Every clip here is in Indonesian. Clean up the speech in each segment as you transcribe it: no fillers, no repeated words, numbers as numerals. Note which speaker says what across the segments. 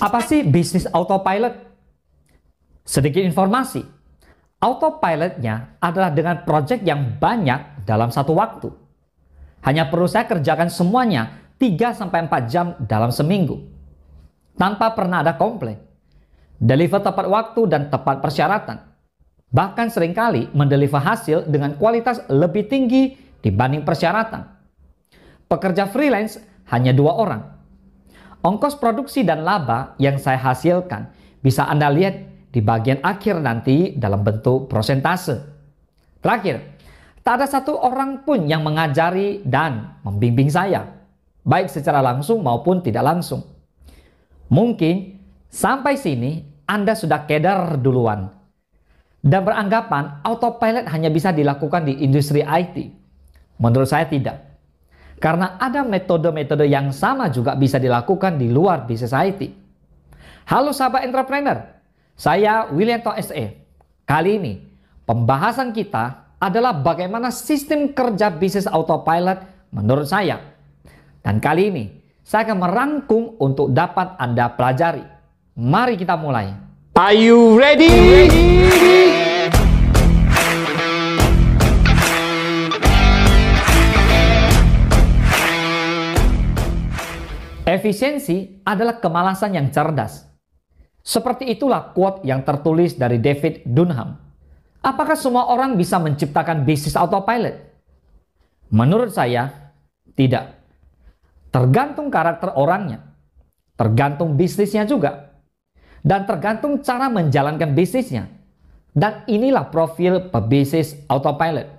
Speaker 1: Apa sih bisnis autopilot? Sedikit informasi. Autopilotnya adalah dengan proyek yang banyak dalam satu waktu. Hanya perlu saya kerjakan semuanya 3-4 jam dalam seminggu. Tanpa pernah ada komplain. Deliver tepat waktu dan tepat persyaratan. Bahkan seringkali mendeliver hasil dengan kualitas lebih tinggi dibanding persyaratan. Pekerja freelance hanya 2 orang. Ongkos produksi dan laba yang saya hasilkan bisa Anda lihat di bagian akhir nanti dalam bentuk prosentase. Terakhir, tak ada satu orang pun yang mengajari dan membimbing saya, baik secara langsung maupun tidak langsung. Mungkin sampai sini Anda sudah keder duluan dan beranggapan autopilot hanya bisa dilakukan di industri IT. Menurut saya tidak. Karena ada metode-metode yang sama juga bisa dilakukan di luar bisnis IT. Halo sahabat entrepreneur, saya Willianto SE. Kali ini pembahasan kita adalah bagaimana sistem kerja bisnis autopilot menurut saya. Dan kali ini saya akan merangkum untuk dapat Anda pelajari. Mari kita mulai.
Speaker 2: Are you ready?
Speaker 1: Efisiensi adalah kemalasan yang cerdas. Seperti itulah quote yang tertulis dari David Dunham. Apakah semua orang bisa menciptakan bisnis autopilot? Menurut saya, tidak. Tergantung karakter orangnya, tergantung bisnisnya juga, dan tergantung cara menjalankan bisnisnya. Dan inilah profil pebisnis autopilot.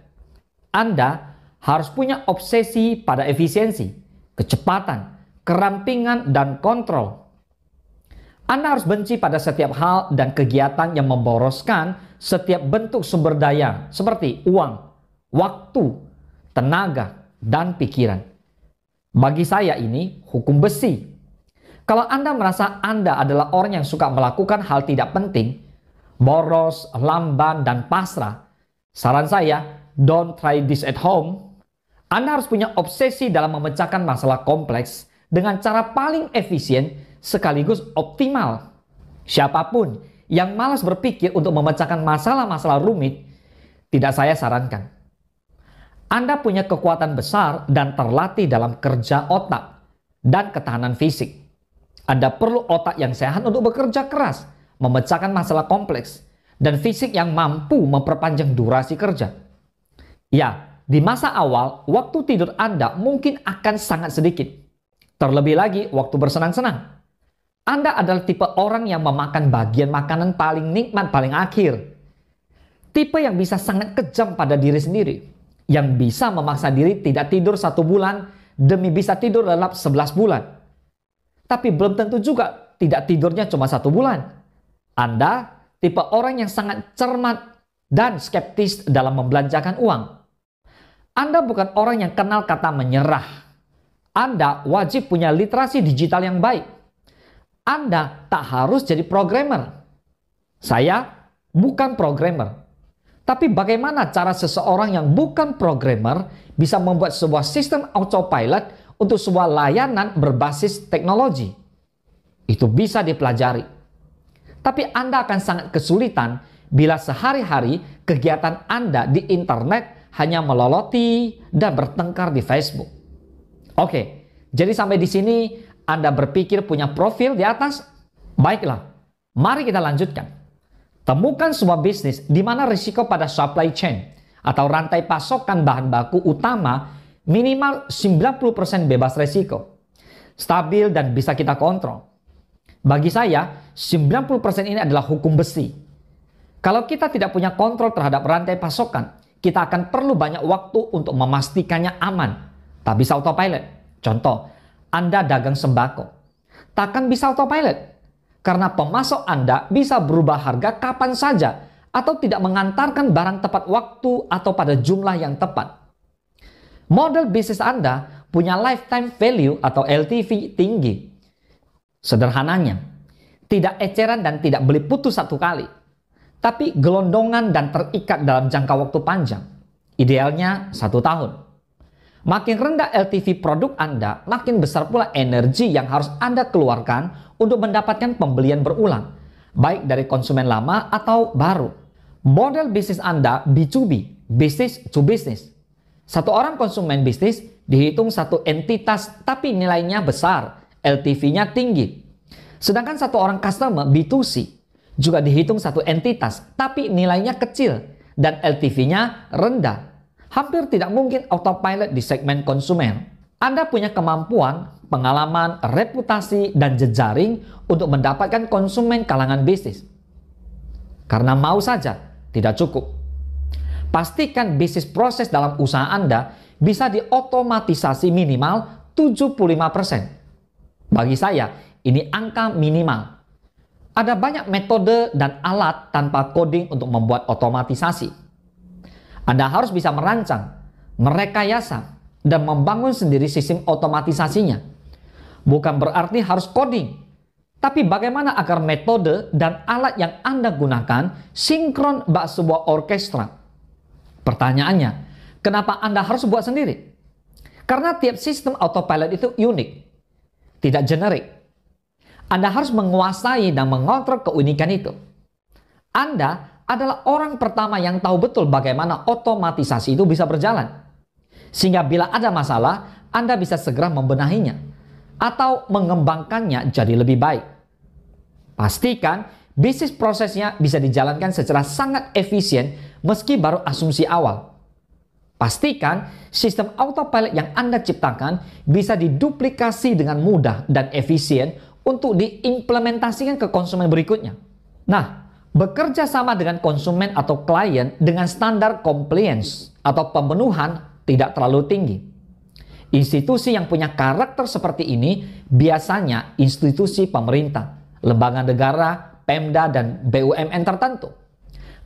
Speaker 1: Anda harus punya obsesi pada efisiensi, kecepatan, kerampingan, dan kontrol. Anda harus benci pada setiap hal dan kegiatan yang memboroskan setiap bentuk sumber daya seperti uang, waktu, tenaga, dan pikiran. Bagi saya ini hukum besi. Kalau Anda merasa Anda adalah orang yang suka melakukan hal tidak penting, boros, lamban, dan pasrah, saran saya, don't try this at home. Anda harus punya obsesi dalam memecahkan masalah kompleks dengan cara paling efisien sekaligus optimal. Siapapun yang malas berpikir untuk memecahkan masalah-masalah rumit, tidak saya sarankan. Anda punya kekuatan besar dan terlatih dalam kerja otak dan ketahanan fisik. Anda perlu otak yang sehat untuk bekerja keras, memecahkan masalah kompleks, dan fisik yang mampu memperpanjang durasi kerja. Ya, di masa awal, waktu tidur Anda mungkin akan sangat sedikit. Terlebih lagi waktu bersenang-senang. Anda adalah tipe orang yang memakan bagian makanan paling nikmat paling akhir. Tipe yang bisa sangat kejam pada diri sendiri. Yang bisa memaksa diri tidak tidur 1 bulan demi bisa tidur dalam 11 bulan. Tapi belum tentu juga tidak tidurnya cuma 1 bulan. Anda tipe orang yang sangat cermat dan skeptis dalam membelanjakan uang. Anda bukan orang yang kenal kata menyerah. Anda wajib punya literasi digital yang baik. Anda tak harus jadi programmer. Saya bukan programmer. Tapi bagaimana cara seseorang yang bukan programmer bisa membuat sebuah sistem autopilot untuk sebuah layanan berbasis teknologi? Itu bisa dipelajari. Tapi Anda akan sangat kesulitan bila sehari-hari kegiatan Anda di internet hanya meloloti dan bertengkar di Facebook. Oke, jadi sampai di sini Anda berpikir punya profil di atas? Baiklah, mari kita lanjutkan. Temukan sebuah bisnis di mana risiko pada supply chain atau rantai pasokan bahan baku utama minimal 90% bebas risiko. Stabil dan bisa kita kontrol. Bagi saya, 90% ini adalah hukum besi. Kalau kita tidak punya kontrol terhadap rantai pasokan, kita akan perlu banyak waktu untuk memastikannya aman. Tak bisa autopilot. Contoh, Anda dagang sembako. Takkan bisa autopilot. Karena pemasok Anda bisa berubah harga kapan saja atau tidak mengantarkan barang tepat waktu atau pada jumlah yang tepat. Model bisnis Anda punya lifetime value atau LTV tinggi. Sederhananya, tidak eceran dan tidak beli putus 1 kali. Tapi gelondongan dan terikat dalam jangka waktu panjang. Idealnya 1 tahun. Makin rendah LTV produk Anda, makin besar pula energi yang harus Anda keluarkan untuk mendapatkan pembelian berulang, baik dari konsumen lama atau baru. Model bisnis Anda B2B, business to business. Satu orang konsumen bisnis dihitung satu entitas tapi nilainya besar, LTV-nya tinggi. Sedangkan satu orang customer B2C juga dihitung satu entitas tapi nilainya kecil dan LTV-nya rendah. Hampir tidak mungkin autopilot di segmen konsumen. Anda punya kemampuan, pengalaman, reputasi, dan jejaring untuk mendapatkan konsumen kalangan bisnis. Karena mau saja, tidak cukup. Pastikan bisnis proses dalam usaha Anda bisa diotomatisasi minimal 75%. Bagi saya, ini angka minimal. Ada banyak metode dan alat tanpa coding untuk membuat otomatisasi. Anda harus bisa merancang, merekayasa, dan membangun sendiri sistem otomatisasinya. Bukan berarti harus coding, tapi bagaimana agar metode dan alat yang Anda gunakan sinkron bak sebuah orkestra. Pertanyaannya, kenapa Anda harus buat sendiri? Karena tiap sistem autopilot itu unik, tidak generik. Anda harus menguasai dan mengontrol keunikan itu. Anda adalah orang pertama yang tahu betul bagaimana otomatisasi itu bisa berjalan. Sehingga bila ada masalah, Anda bisa segera membenahinya atau mengembangkannya jadi lebih baik. Pastikan bisnis prosesnya bisa dijalankan secara sangat efisien meski baru asumsi awal. Pastikan sistem autopilot yang Anda ciptakan bisa diduplikasi dengan mudah dan efisien untuk diimplementasikan ke konsumen berikutnya. Nah, bekerja sama dengan konsumen atau klien dengan standar compliance atau pemenuhan tidak terlalu tinggi. Institusi yang punya karakter seperti ini biasanya institusi pemerintah, lembaga negara, Pemda, dan BUMN tertentu.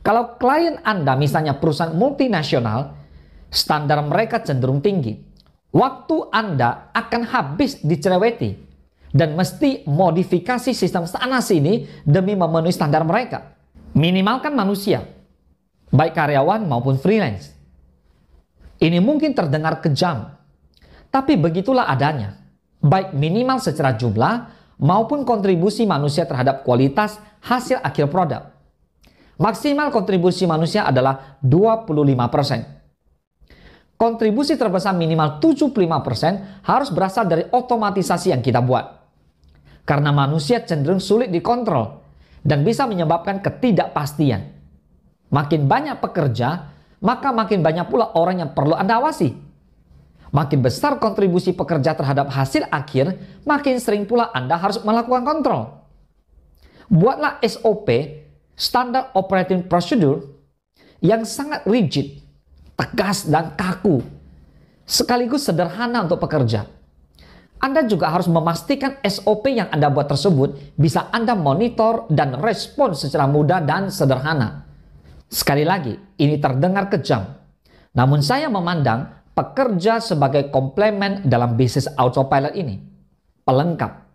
Speaker 1: Kalau klien Anda misalnya perusahaan multinasional, standar mereka cenderung tinggi. Waktu Anda akan habis dicereweti dan mesti modifikasi sistem sana-sini demi memenuhi standar mereka. Minimalkan manusia, baik karyawan maupun freelance. Ini mungkin terdengar kejam, tapi begitulah adanya. Baik minimal secara jumlah maupun kontribusi manusia terhadap kualitas hasil akhir produk. Maksimal kontribusi manusia adalah 25%. Kontribusi terbesar minimal 75% harus berasal dari otomatisasi yang kita buat. Karena manusia cenderung sulit dikontrol dan bisa menyebabkan ketidakpastian. Makin banyak pekerja, maka makin banyak pula orang yang perlu Anda awasi. Makin besar kontribusi pekerja terhadap hasil akhir, makin sering pula Anda harus melakukan kontrol. Buatlah SOP, Standard Operating Procedure, yang sangat rigid, tegas dan kaku, sekaligus sederhana untuk pekerja. Anda juga harus memastikan SOP yang Anda buat tersebut bisa Anda monitor dan respon secara mudah dan sederhana. Sekali lagi, ini terdengar kejam. Namun saya memandang pekerja sebagai komplemen dalam bisnis autopilot ini. Pelengkap.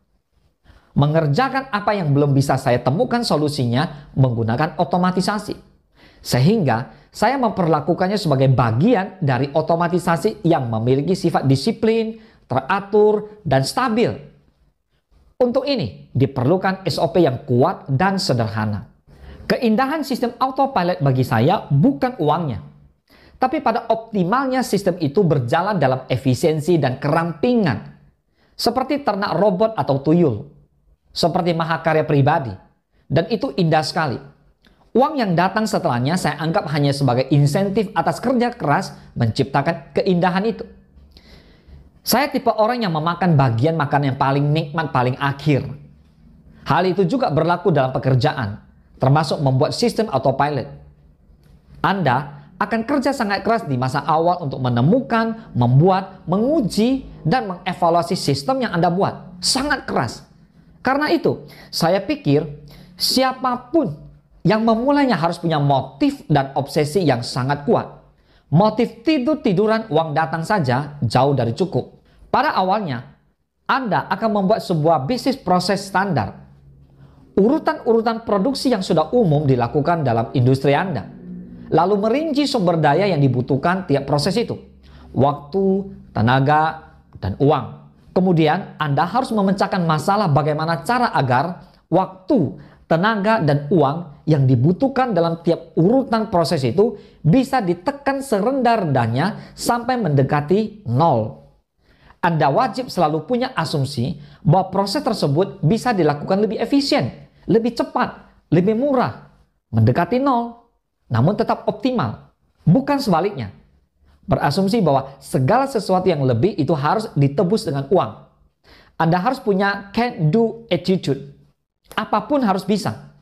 Speaker 1: Mengerjakan apa yang belum bisa saya temukan solusinya menggunakan otomatisasi. Sehingga saya memperlakukannya sebagai bagian dari otomatisasi yang memiliki sifat disiplin, teratur, dan stabil. Untuk ini diperlukan SOP yang kuat dan sederhana. Keindahan sistem autopilot bagi saya bukan uangnya, tapi pada optimalnya sistem itu berjalan dalam efisiensi dan kerampingan, seperti ternak robot atau tuyul, seperti mahakarya pribadi, dan itu indah sekali. Uang yang datang setelahnya saya anggap hanya sebagai insentif atas kerja keras menciptakan keindahan itu. Saya tipe orang yang memakan bagian makanan yang paling nikmat paling akhir. Hal itu juga berlaku dalam pekerjaan, termasuk membuat sistem autopilot. Anda akan kerja sangat keras di masa awal untuk menemukan, membuat, menguji, dan mengevaluasi sistem yang Anda buat. Sangat keras. Karena itu, saya pikir siapapun yang memulainya harus punya motif dan obsesi yang sangat kuat. Motif tidur-tiduran uang datang saja jauh dari cukup. Pada awalnya, Anda akan membuat sebuah bisnis proses standar. Urutan-urutan produksi yang sudah umum dilakukan dalam industri Anda. Lalu merinci sumber daya yang dibutuhkan tiap proses itu. Waktu, tenaga, dan uang. Kemudian Anda harus memecahkan masalah bagaimana cara agar waktu, tenaga, dan uang yang dibutuhkan dalam tiap urutan proses itu bisa ditekan serendah-rendahnya sampai mendekati nol. Anda wajib selalu punya asumsi bahwa proses tersebut bisa dilakukan lebih efisien, lebih cepat, lebih murah, mendekati nol, namun tetap optimal. Bukan sebaliknya. Berasumsi bahwa segala sesuatu yang lebih itu harus ditebus dengan uang. Anda harus punya can-do attitude. Apapun harus bisa.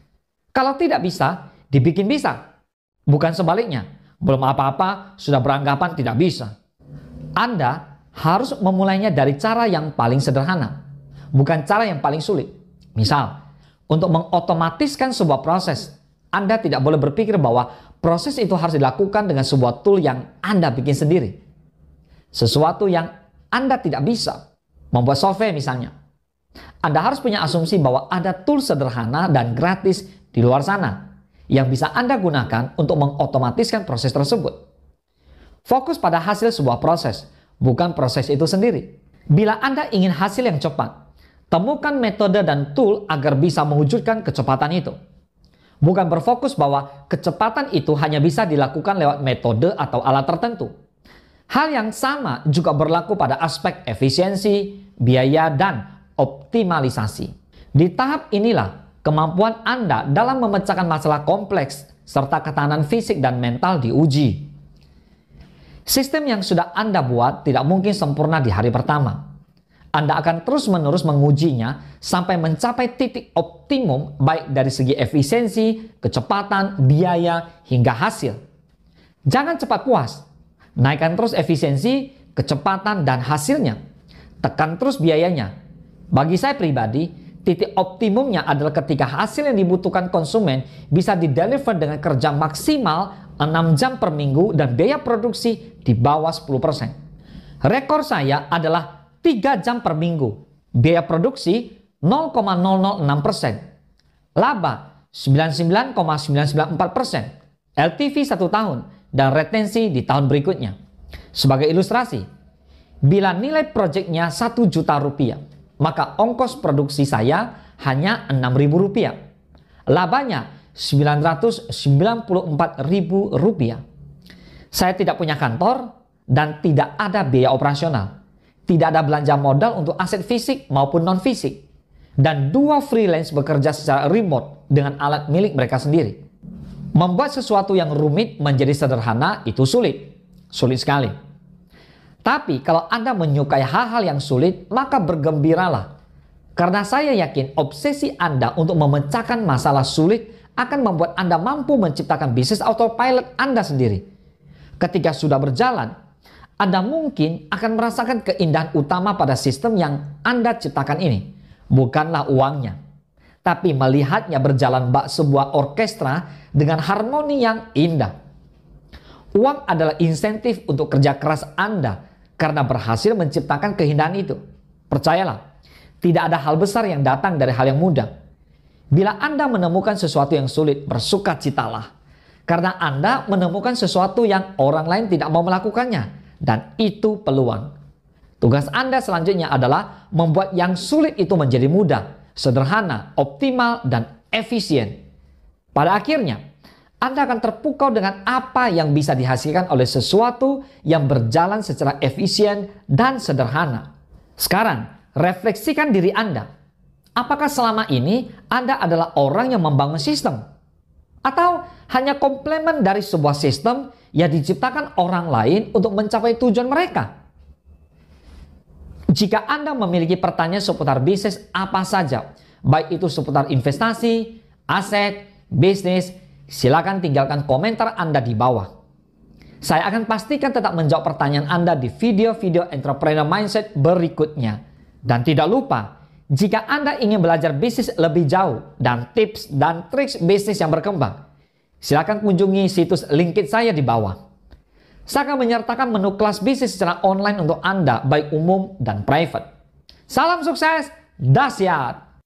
Speaker 1: Kalau tidak bisa, dibikin bisa. Bukan sebaliknya. Belum apa-apa, sudah beranggapan tidak bisa. Anda harus memulainya dari cara yang paling sederhana, bukan cara yang paling sulit. Misal, untuk mengotomatiskan sebuah proses, Anda tidak boleh berpikir bahwa proses itu harus dilakukan dengan sebuah tool yang Anda bikin sendiri. Sesuatu yang Anda tidak bisa, membuat software misalnya. Anda harus punya asumsi bahwa ada tool sederhana dan gratis di luar sana yang bisa Anda gunakan untuk mengotomatiskan proses tersebut. Fokus pada hasil sebuah proses, bukan proses itu sendiri. Bila Anda ingin hasil yang cepat, temukan metode dan tool agar bisa mewujudkan kecepatan itu. Bukan berfokus bahwa kecepatan itu hanya bisa dilakukan lewat metode atau alat tertentu. Hal yang sama juga berlaku pada aspek efisiensi, biaya, dan optimalisasi. Di tahap inilah kemampuan Anda dalam memecahkan masalah kompleks serta ketahanan fisik dan mental diuji. Sistem yang sudah Anda buat tidak mungkin sempurna di hari pertama. Anda akan terus-menerus mengujinya sampai mencapai titik optimum baik dari segi efisiensi, kecepatan, biaya, hingga hasil. Jangan cepat puas. Naikkan terus efisiensi, kecepatan, dan hasilnya. Tekan terus biayanya. Bagi saya pribadi, titik optimumnya adalah ketika hasil yang dibutuhkan konsumen bisa dideliver dengan kerja maksimal 6 jam per minggu dan biaya produksi di bawah 10%. Rekor saya adalah 3 jam per minggu, biaya produksi 0,006%, laba 99,994%, LTV 1 tahun, dan retensi di tahun berikutnya. Sebagai ilustrasi, bila nilai proyeknya 1 juta rupiah, maka ongkos produksi saya hanya 6.000 rupiah. Labanya 994.000 rupiah. Saya tidak punya kantor dan tidak ada biaya operasional. Tidak ada belanja modal untuk aset fisik maupun non-fisik. Dan 2 freelance bekerja secara remote dengan alat milik mereka sendiri. Membuat sesuatu yang rumit menjadi sederhana itu sulit. Sulit sekali. Tapi kalau Anda menyukai hal-hal yang sulit, maka bergembiralah. Karena saya yakin obsesi Anda untuk memecahkan masalah sulit akan membuat Anda mampu menciptakan bisnis autopilot Anda sendiri. Ketika sudah berjalan, Anda mungkin akan merasakan keindahan utama pada sistem yang Anda ciptakan ini. Bukanlah uangnya, tapi melihatnya berjalan bak sebuah orkestra dengan harmoni yang indah. Uang adalah insentif untuk kerja keras Anda karena berhasil menciptakan keindahan itu. Percayalah, tidak ada hal besar yang datang dari hal yang mudah. Bila Anda menemukan sesuatu yang sulit, bersukacitalah. Karena Anda menemukan sesuatu yang orang lain tidak mau melakukannya. Dan itu peluang. Tugas Anda selanjutnya adalah membuat yang sulit itu menjadi mudah, sederhana, optimal, dan efisien. Pada akhirnya, Anda akan terpukau dengan apa yang bisa dihasilkan oleh sesuatu yang berjalan secara efisien dan sederhana. Sekarang, refleksikan diri Anda. Apakah selama ini Anda adalah orang yang membangun sistem? Atau hanya komplement dari sebuah sistem yang diciptakan orang lain untuk mencapai tujuan mereka? Jika Anda memiliki pertanyaan seputar bisnis apa saja, baik itu seputar investasi, aset, bisnis, silakan tinggalkan komentar Anda di bawah. Saya akan pastikan tetap menjawab pertanyaan Anda di video-video Entrepreneur Mindset berikutnya. Dan tidak lupa, jika Anda ingin belajar bisnis lebih jauh dan tips dan trik bisnis yang berkembang, silakan kunjungi situs LinkedIn saya di bawah. Saya akan menyertakan menu kelas bisnis secara online untuk Anda, baik umum dan private. Salam sukses, dahsyat!